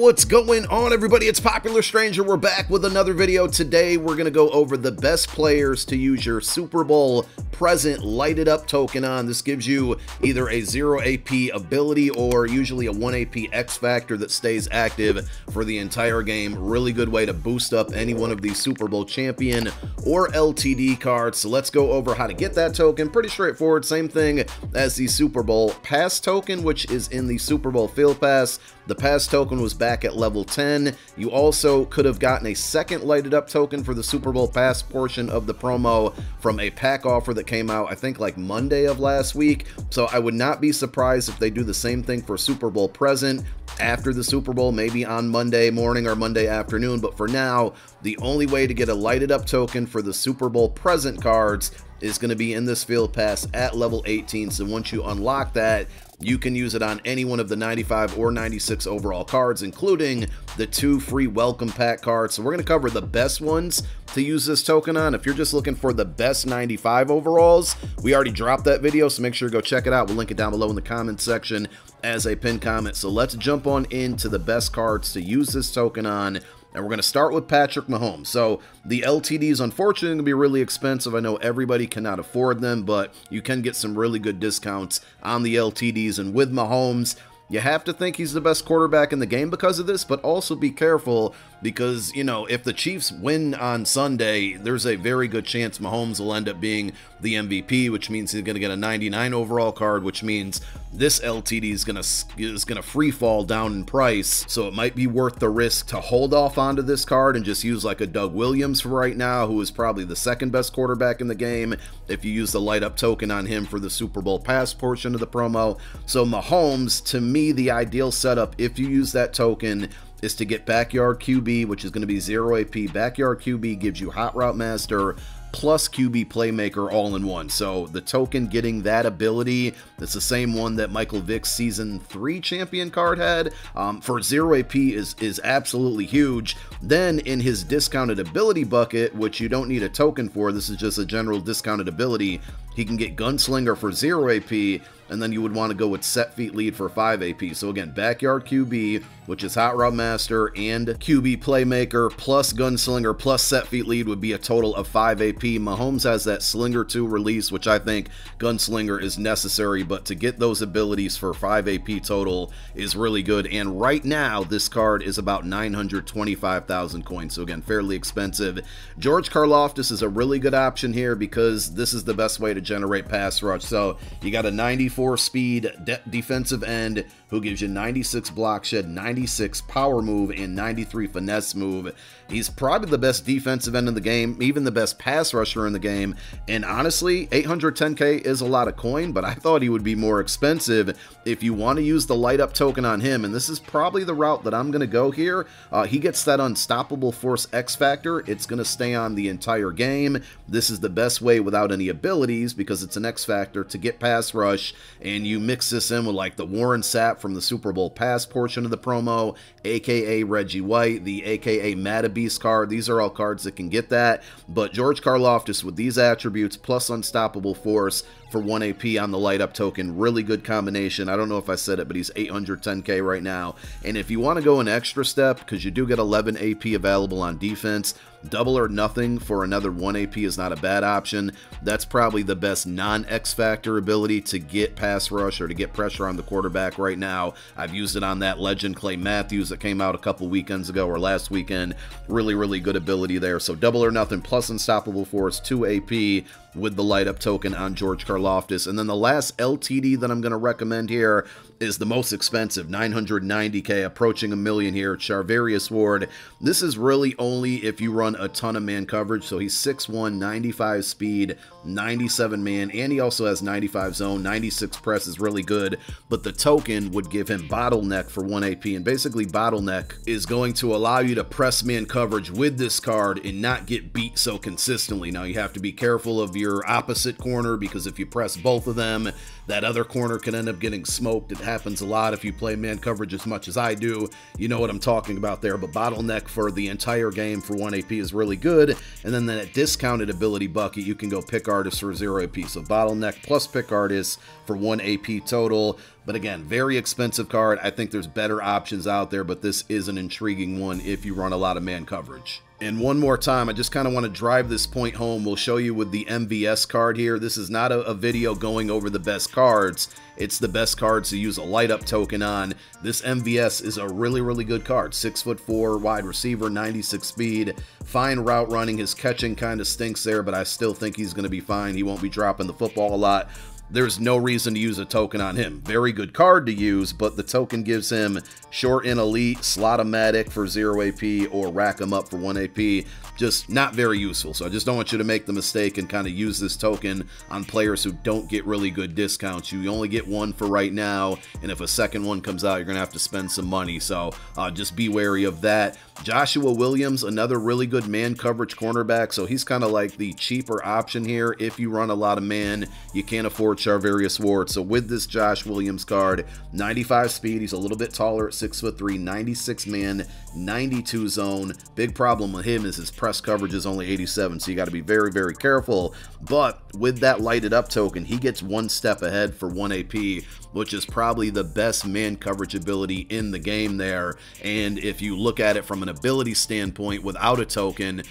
What's going on, everybody? It's Popular Stranger. We're back with another video. Today we're going to go over the best players to use your Super Bowl present lighted up token on. This gives you either a 0 AP ability or usually a 1 AP X Factor that stays active for the entire game. Really good way to boost up any one of these Super Bowl champion or LTD cards. So let's go over how to get that token. Pretty straightforward. Same thing as the Super Bowl Pass token, which is in the Super Bowl Field Pass. The Pass token was back at level 10. You also could have gotten a second lighted up token for the Super Bowl Pass portion of the promo from a pack offer that came out, I think, like Monday of last week. So I would not be surprised if they do the same thing for Super Bowl present after the Super Bowl, maybe on Monday morning or Monday afternoon. But for now, the only way to get a lighted up token for the Super Bowl present cards is going to be in this Field Pass at level 18. So once you unlock that, you can use it on any one of the 95 or 96 overall cards, including the 2 free welcome pack cards. So we're going to cover the best ones to use this token on. If you're just looking for the best 95 overalls, we already dropped that video, so make sure to go check it out. We'll link it down below in the comments section as a pinned comment. So let's jump on into the best cards to use this token on. And we're going to start with Patrick Mahomes. So the LTDs, unfortunately, going to be really expensive. I know everybody cannot afford them, but you can get some really good discounts on the LTDs. And with Mahomes, you have to think he's the best quarterback in the game because of this, but also be careful because, you know, if the Chiefs win on Sunday, there's a very good chance Mahomes will end up being the MVP, which means he's going to get a 99 overall card, which means this LTD is gonna free fall down in price. So it might be worth the risk to hold off onto this card and just use like a Doug Williams for right now, who is probably the second best quarterback in the game, if you use the light up token on him for the Super Bowl Pass portion of the promo. So Mahomes, to me, the ideal setup, if you use that token, is to get Backyard QB, which is going to be 0 AP. Backyard QB gives you Hot Route Master plus QB Playmaker all in one. So the token getting that ability, that's the same one that Michael Vick's Season 3 champion card had, for 0 AP is absolutely huge. Then in his discounted ability bucket, which you don't need a token for, this is just a general discounted ability, he can get Gunslinger for 0 AP, and then you would want to go with Set Feet Lead for 5 AP. So again, Backyard QB, which is Hot Route Master and QB Playmaker, plus Gunslinger, plus Set Feet Lead would be a total of 5 AP. Mahomes has that Slinger 2 release, which I think Gunslinger is necessary, but to get those abilities for 5 AP total is really good. And right now, this card is about 925,000 coins. So again, fairly expensive. George Karlaftis is a really good option here because this is the best way to generate pass rush. So you got a 94 speed defensive end who gives you 96 block shed, 96 power move, and 93 finesse move. He's probably the best defensive end in the game, even the best pass rusher in the game. And honestly, 810k is a lot of coin, but I thought he would be more expensive if you want to use the light up token on him. And this is probably the route that I'm going to go here. He gets that Unstoppable Force X Factor. It's going to stay on the entire game. This is the best way without any abilities because it's an X Factor to get pass rush. And you mix this in with like the Warren Sapp from the Super Bowl Pass portion of the promo, aka Reggie White, the aka Beast card. These are all cards that can get that, but George Karlaftis with these attributes plus Unstoppable Force for 1 AP on the light up token, really good combination. I don't know if I said it, but he's 810k right now. And if you want to go an extra step, because you do get 11 AP available on defense, double or nothing for another 1 AP is not a bad option. That's probably the best non-X Factor ability to get pass rush or to get pressure on the quarterback right now. I've used it on that legend Clay Matthews that came out a couple weekends ago or last weekend. Really, really good ability there. So double or nothing plus Unstoppable Force, 2 AP with the light up token on George Karlaftis. And then the last LTD that I'm going to recommend here is the most expensive, 990k, approaching $1 million here, Charvarius Ward. This is really only if you run a ton of man coverage. So he's 6'1", 95 speed, 97 man, and he also has 95 zone, 96 press is really good, but the token would give him Bottleneck for 1 AP, and basically Bottleneck is going to allow you to press man coverage with this card and not get beat so consistently. Now you have to be careful of your opposite corner because if you press both of them, that other corner can end up getting smoked. It happens a lot if you play man coverage as much as I do. You know what I'm talking about there, but Bottleneck for the entire game for 1 AP is really good. And then that discounted ability bucket, you can go Pick Artist for 0 AP. So Bottleneck plus Pick Artist for 1 AP total. But again, very expensive card. I think there's better options out there, but this is an intriguing one if you run a lot of man coverage. And one more time, I just kind of want to drive this point home. We'll show you with the MVS card here. This is not a video going over the best cards. It's the best cards to use a light up token on. This MVS is a really, really good card. 6'4" wide receiver, 96 speed, fine route running. His catching kind of stinks there, but I still think he's going to be fine. He won't be dropping the football a lot. There's no reason to use a token on him. Very good card to use, but the token gives him short and elite, slot-o-matic for 0 AP, or rack him up for 1 AP. Just not very useful. So I just don't want you to make the mistake and kind of use this token on players who don't get really good discounts. You only get one for right now, and if a second one comes out, you're going to have to spend some money. So just be wary of that. Joshua Williams, another really good man coverage cornerback. So he's kind of like the cheaper option here. If you run a lot of man, you can't afford Charvarius Ward. So with this Josh Williams card, 95 speed, he's a little bit taller at 6'3", 96 man, 92 zone. Big problem with him is his press coverage is only 87, so you got to be very, very careful. But with that lighted up token, he gets one step ahead for 1 AP, which is probably the best man coverage ability in the game there. And if you look at it from an ability standpoint without a token,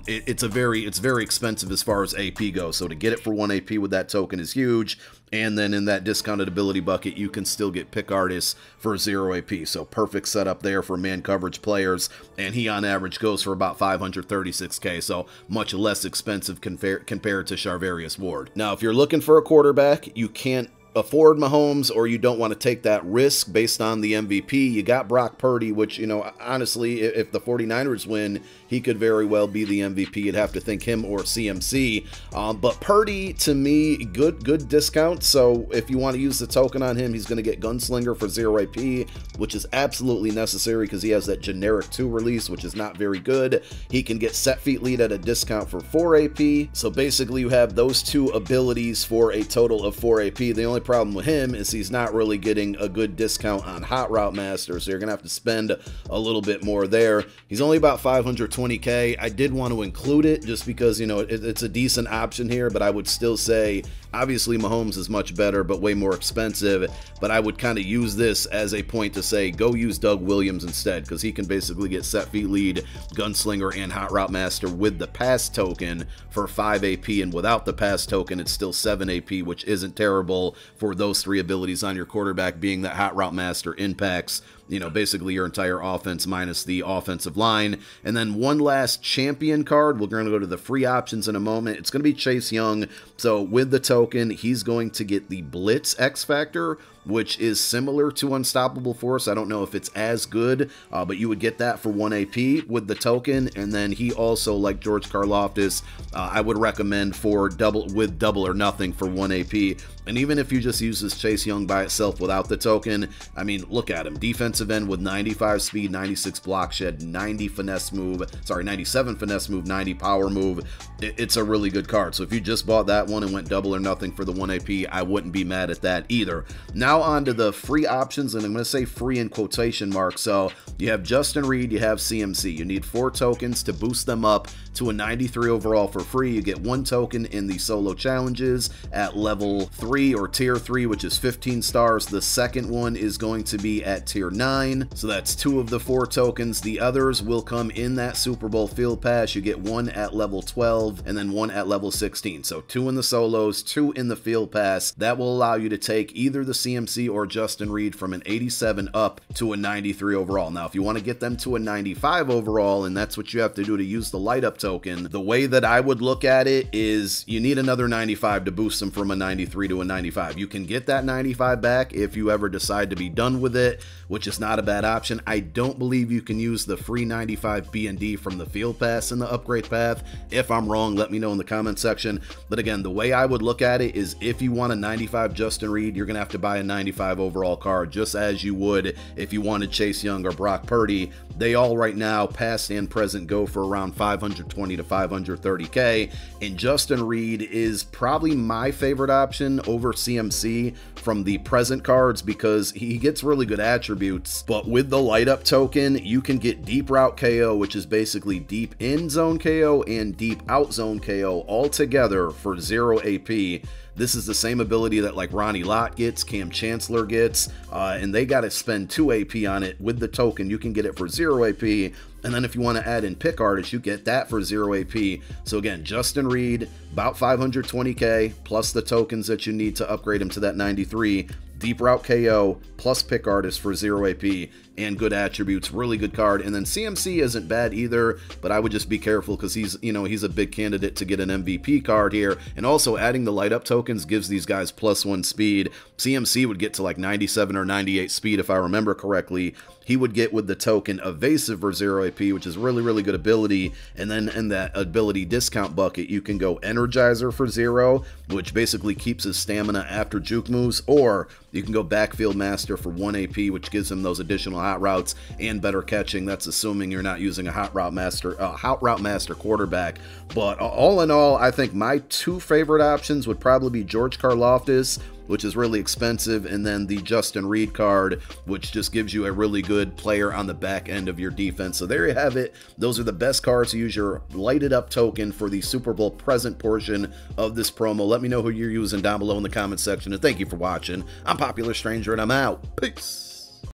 it's very expensive as far as AP goes. So to get it for 1 AP with that token is huge. And then in that discounted ability bucket, you can still get pick artists for 0 AP. So perfect setup there for man coverage players. And he on average goes for about 536K. So much less expensive compared to Charvarius Ward. Now, if you're looking for a quarterback, you can't afford Mahomes, or you don't want to take that risk based on the MVP, you got Brock Purdy, which, you know, honestly, if the 49ers win, he could very well be the MVP. You'd have to think him or CMC. But Purdy, to me, good discount. So if you want to use the token on him, he's going to get Gunslinger for 0 AP, which is absolutely necessary because he has that generic 2 release, which is not very good. He can get Set Feet Lead at a discount for 4 AP. So basically, you have those 2 abilities for a total of 4 AP. The only problem with him is he's not really getting a good discount on Hot Route Master, so you're gonna have to spend a little bit more there. He's only about 520K. I did want to include it just because, you know, it's a decent option here, but I would still say obviously Mahomes is much better but way more expensive. But I would kind of use this as a point to say go use Doug Williams instead, because he can basically get Set Feet Lead, Gunslinger, and Hot Route Master with the pass token for 5 AP, and without the pass token it's still 7 AP, which isn't terrible for those 3 abilities on your quarterback, being that Hot Route Master impacts, you know, basically your entire offense minus the offensive line. And then one last champion card. We're going to go to the free options in a moment. It's going to be Chase Young. So with the token, he's going to get the Blitz X Factor, which is similar to Unstoppable Force. I don't know if it's as good, but you would get that for 1 AP with the token. And then he also, like George Karlaftis, I would recommend for double or nothing for 1 AP. And even if you just use this Chase Young by itself without the token, I mean, look at him. Defensive end with 95 speed, 96 block shed, 90 finesse move, sorry, 97 finesse move, 90 power move. It's a really good card. So if you just bought that one and went double or nothing for the 1 AP, I wouldn't be mad at that either. Now on to the free options, and I'm going to say free in quotation marks. So you have Justin Reed, you have CMC. You need 4 tokens to boost them up to a 93 overall for free. You get 1 token in the solo challenges at level 3 or tier 3, which is 15 stars. The second one is going to be at tier 9. So that's 2 of the 4 tokens. The others will come in that Super Bowl Field Pass. You get 1 at level 12 and then 1 at level 16. So 2 in the solos, 2 in the Field Pass. That will allow you to take either the CMC or Justin Reed from an 87 up to a 93 overall. Now, if you want to get them to a 95 overall, and that's what you have to do to use the light up token, the way that I would look at it is you need another 95 to boost them from a 93 to a 95. You can get that 95 back if you ever decide to be done with it, which is not a bad option. I don't believe you can use the free 95 B&D from the Field Pass in the upgrade path. If I'm wrong, let me know in the comment section. But again, the way I would look at it is if you want a 95 Justin Reed, you're going to have to buy a 95 overall card, just as you would if you wanted Chase Young or Brock Purdy. They all right now, past and present, go for around 520 to 530K. And Justin Reed is probably my favorite option over CMC from the present cards because he gets really good attributes. points. But with the light up token, you can get deep route KO, which is basically deep in zone KO and deep out zone KO all together for 0 AP. This is the same ability that like Ronnie Lott gets, Cam Chancellor gets, and they got to spend 2 AP on it. With the token, you can get it for 0 AP, and then if you want to add in Pick Artist, you get that for 0 AP. So again, Justin Reed, about 520k, plus the tokens that you need to upgrade him to that 93, deep route KO, plus Pick Artist for 0 AP, and good attributes. Really good card. And then CMC isn't bad either, but I would just be careful because he's, you know, he's a big candidate to get an MVP card here. And also adding the light up tokens gives these guys +1 speed. CMC would get to like 97 or 98 speed if I remember correctly. He would get with the token Evasive for 0 AP, which is really good ability. And then in that ability discount bucket, you can go Energizer for 0, which basically keeps his stamina after juke moves, or you can go Backfield Master for 1 AP, which gives him those additional hot routes and better catching. That's assuming you're not using a hot route master quarterback. But all in all, I think my 2 favorite options would probably be George Karlaftis, which is really expensive, and then the Justin Reed card, which just gives you a really good player on the back end of your defense. So there you have it. Those are the best cards to use your lighted up token for the Super Bowl present portion of this promo. Let me know who you're using down below in the comment section, and thank you for watching. I'm Popular Stranger, and I'm out. Peace.